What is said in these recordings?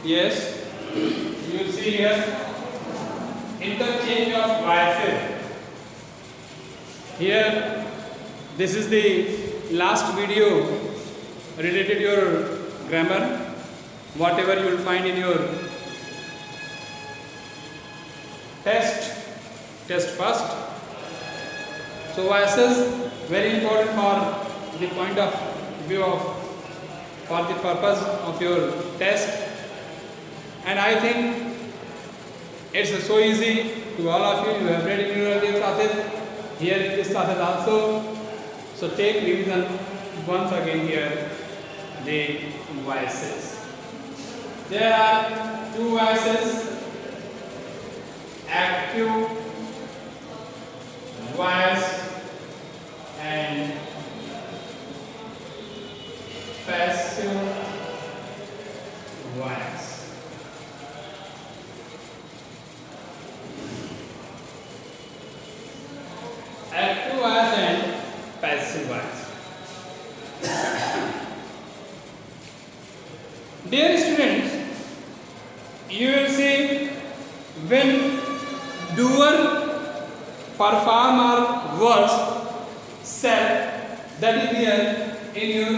Yes, you will see here interchange of voices. Here, this is the last video related to your grammar, whatever you will find in your test first. So voices very important for the point of view of, for the purpose of your test, and I think it's so easy to all of you. You have read in your earlier classes, here in this classes also. So take revision once again here the voices. There are two voices, active voice and passive voice. Active voice and passive voice. Dear students, you will see when doer perform or words said, that is here in your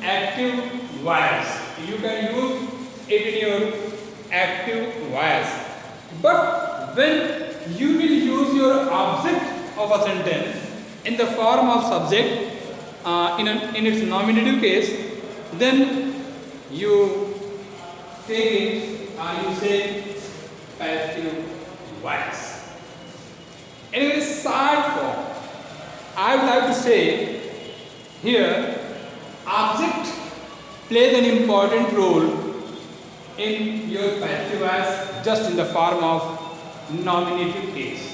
active voice. You can use it in your active voice. But when you will use your object of a sentence in the form of subject in its nominative case, then you take it and you say passive voice. Anyway, side form, I would like to say here, object plays an important role in your passive voice, just in the form of nominative case.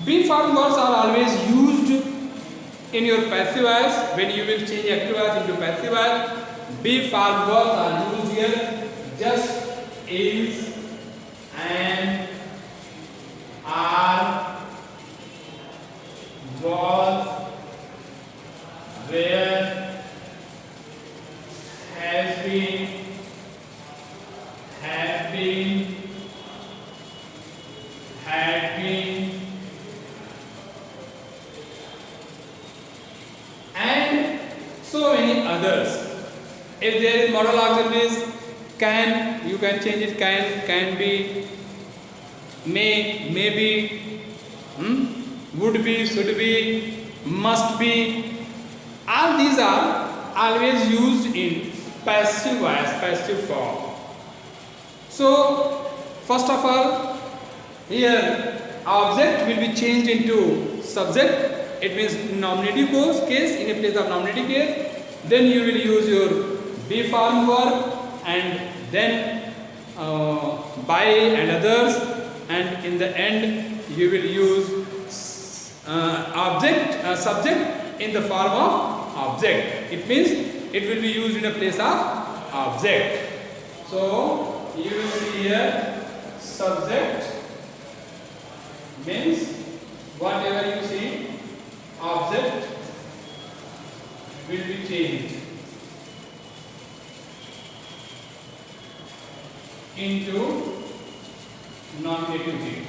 Be form words are always used in your passive voice. When you will change active voice into passive voice, be form words are used here, just is and are, was, where, has been, have been, had been, and so many others. If there is modal auxiliaries, can, you can change it, can be, may be, would be, should be, must be. All these are always used in passive voice, passive form. So, first of all, here object will be changed into subject. It means nominative case, in a place of nominative case. Then you will use your be form verb, and then by and others, and in the end you will use subject in the form of object. It means it will be used in a place of object. So you will see here subject means whatever you see, object will be changed into nominative case.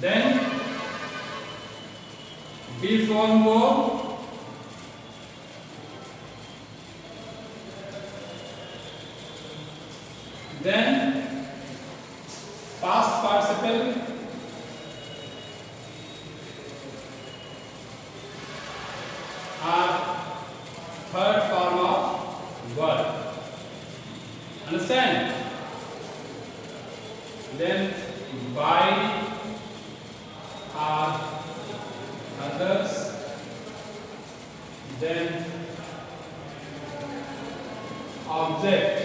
Then be form verb, then past participle, are third form of verb. Understand? Then by are others, then object,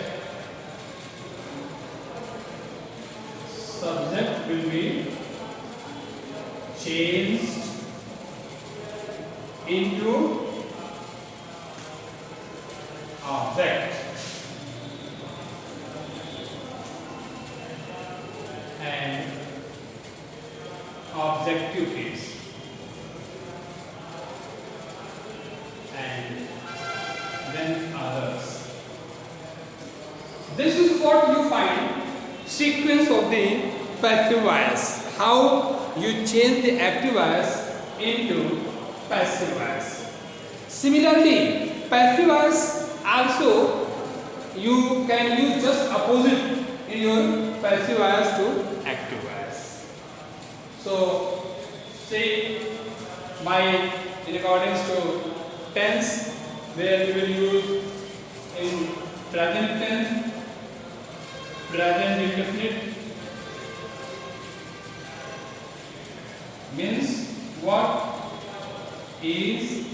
subject will be changed into object, and objective case. than others. This is what you find sequence of the passive voice. How you change the active voice into passive voice. Similarly, passive voice also you can use just opposite in your passive voice to active voice. So, say in accordance to tense, where we will use in present tense, present indefinite means what is,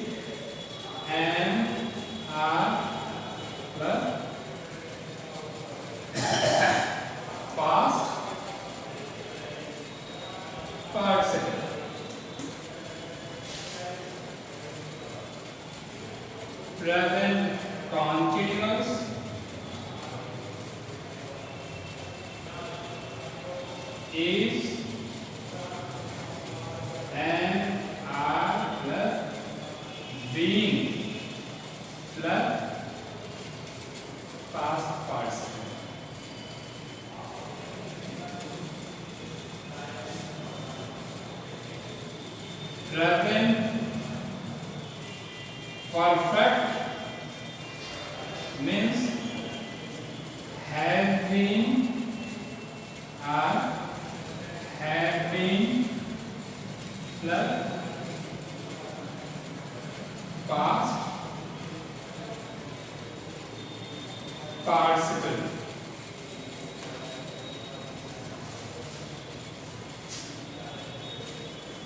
am, are plus past participle. Present continuous is, and, are plus being plus past participle. Present perfect means have been, are, have been plus past participle.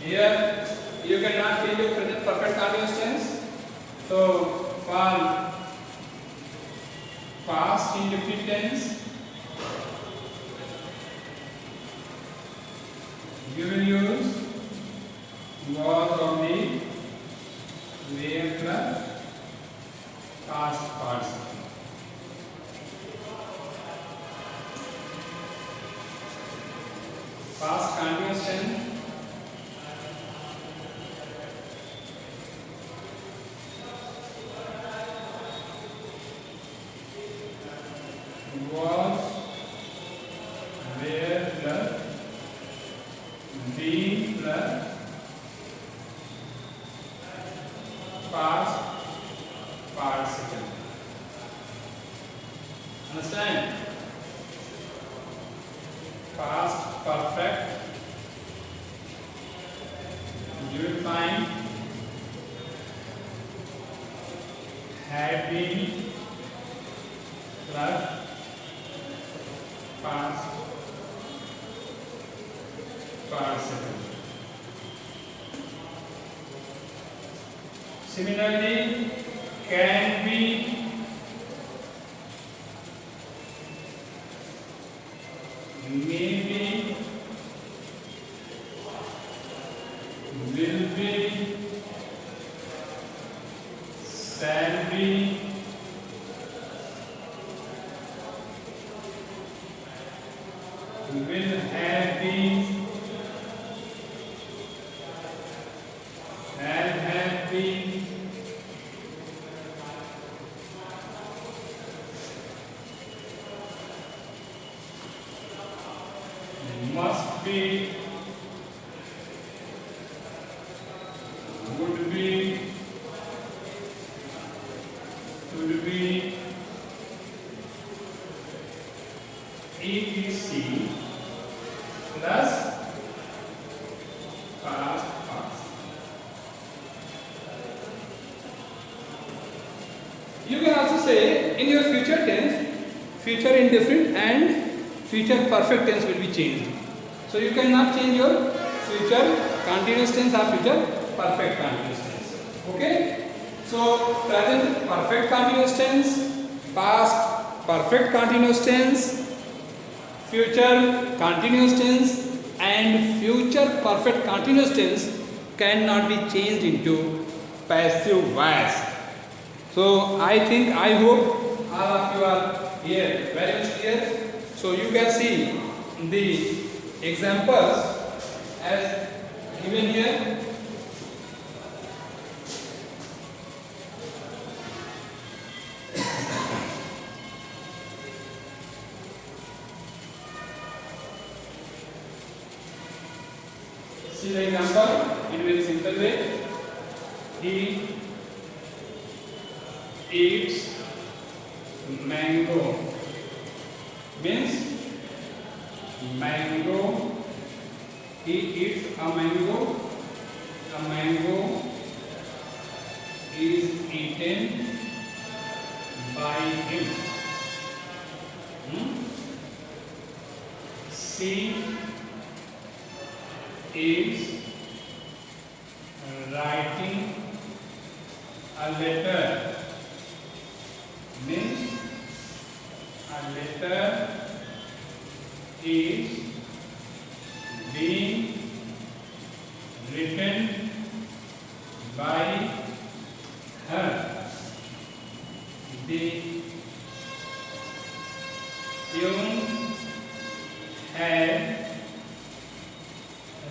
Here you cannot change your present perfect continuous tense. So for past indefinite tense, you will use was only where plus past participle. Past continuous tense, was, where plus been plus past participle. Understand? Past perfect, you will find had been plus past participle. Similarly, can be, maybe, will be, shall be, will have been, have been, must be, would be, should be, etc. plus past past. You can also say in your future tense, future indefinite and future perfect tense will be changed. So you cannot change your future continuous tense or future perfect continuous tense. Okay? So present perfect continuous tense, past perfect continuous tense, future continuous tense and future perfect continuous tense cannot be changed into passive voice. So I hope all of you are here, very much clear. So you can see the examples as given here. is the example in a very simple way. He eats mango. Means mango. He eats a mango. A mango is eaten by him. She is writing a letter. Means a letter is being written by her. The tune had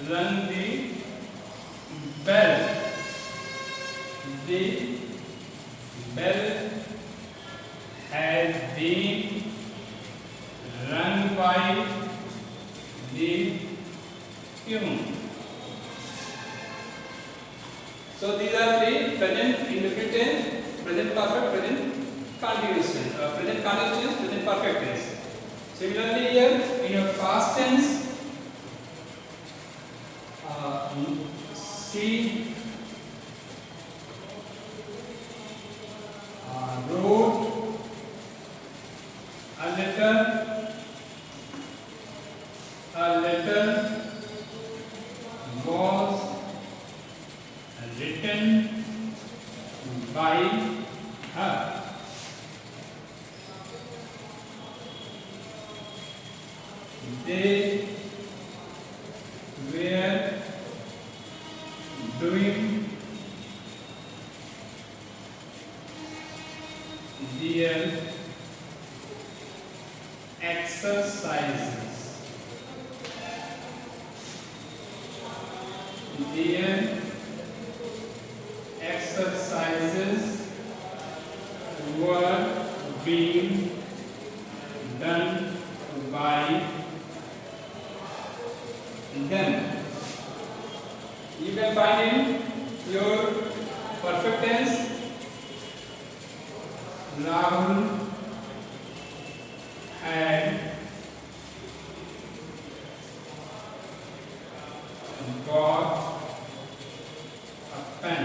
rung the bell. The bell has been rung by the tune. So these are the present indefinite tense, present perfect, present continuous tense, present continuous tense, present perfect tense. Similarly here in your past tense, she wrote a letter. A letter was written by her. They were doing their exercises. Their exercises were being done by them. You can find in your perfect tense Rahul had got a pen.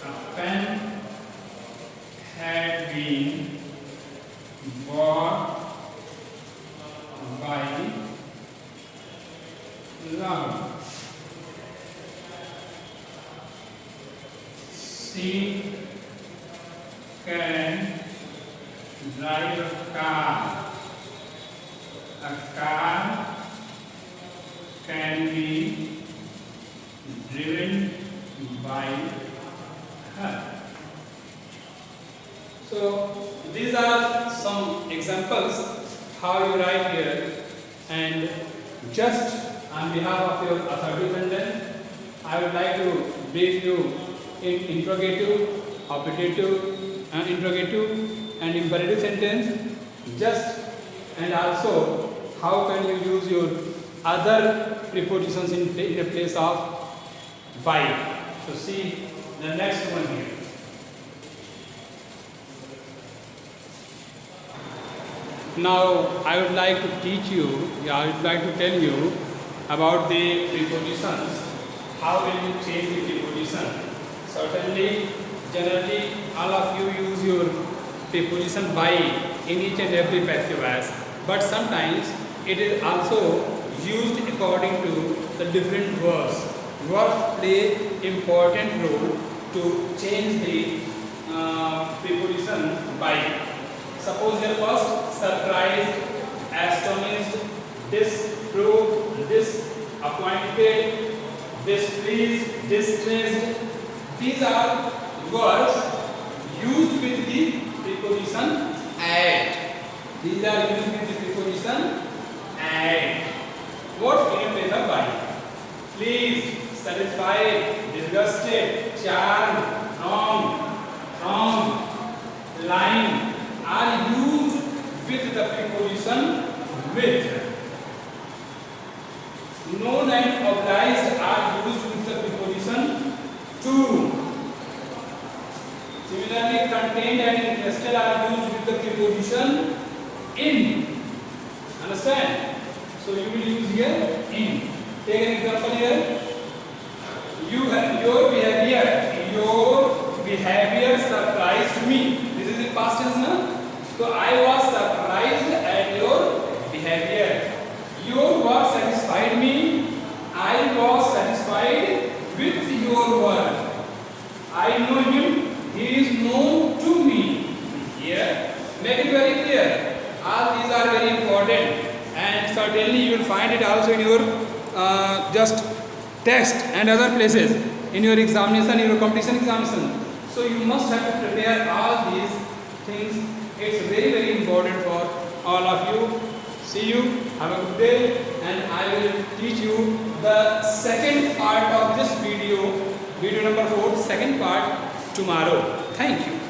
A pen had been bought by Rahul. She can drive a car. A car can be driven by her. So these are some examples how you write here, and just on behalf of your authoritative sentence, I would like to brief you in interrogative, operative, interrogative and imperative sentence, just and also how can you use your other prepositions in the place of by. So see the next one here. Now I would like to teach you, I would like to tell you about the prepositions. How will you change the preposition? Certainly, generally, all of you use your preposition by in each and every passive voice, but sometimes it is also used according to the different verbs. Verbs play important role to change the preposition by. Suppose here first, surprised, astonished, disproved, disappointed, displeased, distressed. These are words used with the preposition at. These are used with the preposition at. What in place of by? Pleased, satisfied, disgusted, charmed, from, line are used with the preposition with. Known contained and interested are used with the preposition in. Understand? So you will use here in. Take an example here. Your behavior surprised me. This is in past tense, na? So I was surprised at your behavior. Your work satisfied me. I was satisfied with your work. I know him. He is known to me. Here, make it very clear. All these are very important, and certainly you will find it also in your just test and other places in your examination, in your competition examination. So you must have to prepare all these things. It's very, very important for all of you. See you. Have a good day, and I will teach you the second part of this video number 4, second part tomorrow. Thank you.